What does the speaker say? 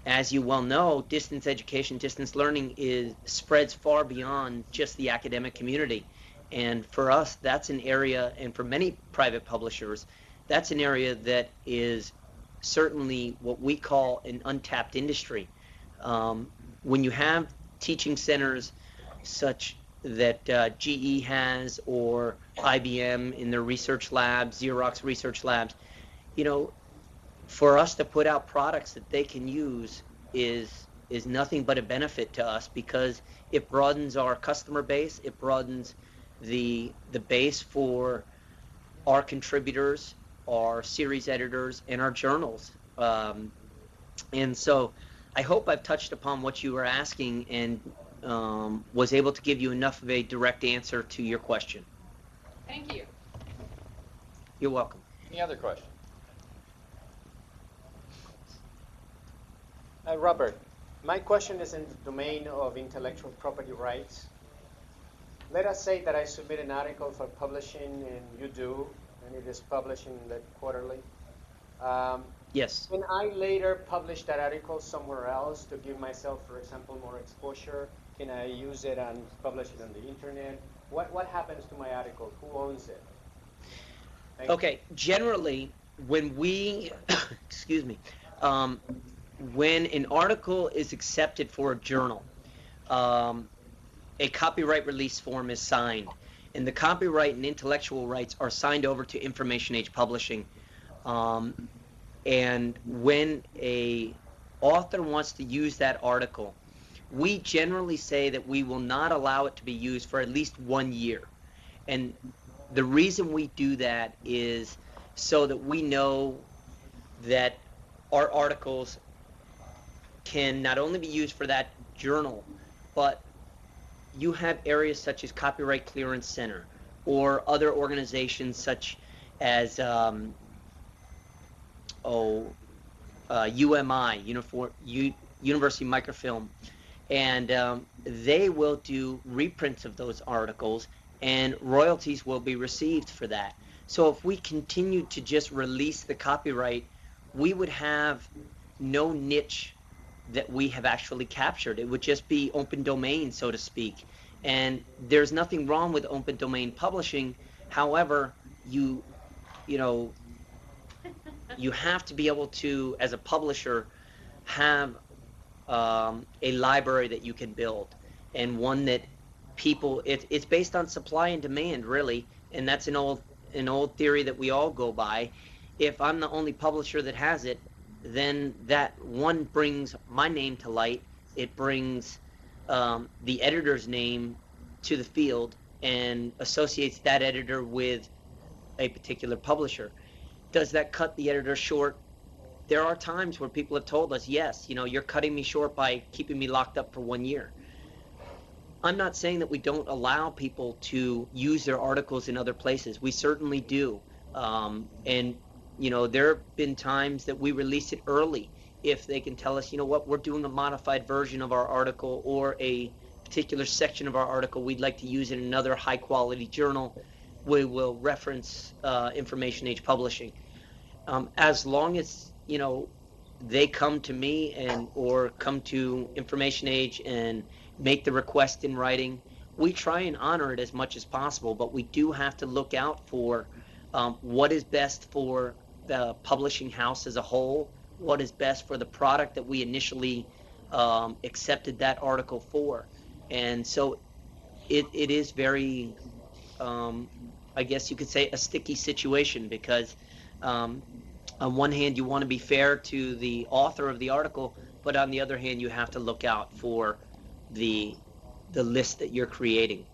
as you well know, distance education, distance learning spreads far beyond just the academic community. And for us, that's an area, and for many private publishers, that's an area that is certainly what we call an untapped industry. Um, when you have teaching centers such that GE has, or IBM in their research labs, Xerox research labs, you know, for us to put out products that they can use is nothing but a benefit to us, because it broadens our customer base, it broadens the base for our contributors, our series editors, and our journals. And so I hope I've touched upon what you were asking, and was able to give you enough of a direct answer to your question. Thank you. You're welcome. Any other questions? Robert, my question is in the domain of intellectual property rights. Let us say that I submit an article for publishing, and you do, and it is published in the quarterly. Yes. Can I later publish that article somewhere else to give myself, for example, more exposure? Can I use it and publish it on the internet? What happens to my article? Who owns it? Okay, generally, when we, excuse me, when an article is accepted for a journal, a copyright release form is signed, and the copyright and intellectual rights are signed over to Information Age Publishing. And when a author wants to use that article, we generally say that we will not allow it to be used for at least 1 year. And the reason we do that is so that we know that our articles can not only be used for that journal, but you have areas such as Copyright Clearance Center, or other organizations such as UMI, University Microfilm, and they will do reprints of those articles, and royalties will be received for that. So if we continue to just release the copyright, we would have no niche that we have actually captured. It would just be open domain, so to speak. And there's nothing wrong with open domain publishing. However, you know, you have to be able to, as a publisher, have a library that you can build, and one that people, it's based on supply and demand, really. And that's an old theory that we all go by. If I'm the only publisher that has it, then that one brings my name to light. It brings the editor's name to the field, and associates that editor with a particular publisher. Does that cut the editor short? There are times where people have told us, yes, you're cutting me short by keeping me locked up for 1 year. I'm not saying that we don't allow people to use their articles in other places. We certainly do. And there have been times that we release it early if they can tell us, what, we're doing a modified version of our article, or a particular section of our article we'd like to use in another high quality journal. We will reference Information Age Publishing. As long as, they come to me or come to Information Age and make the request in writing, we try and honor it as much as possible. But we do have to look out for what is best for the publishing house as a whole, what is best for the product that we initially accepted that article for. And so it is very, I guess you could say, a sticky situation, because on one hand you want to be fair to the author of the article, but on the other hand you have to look out for the list that you're creating.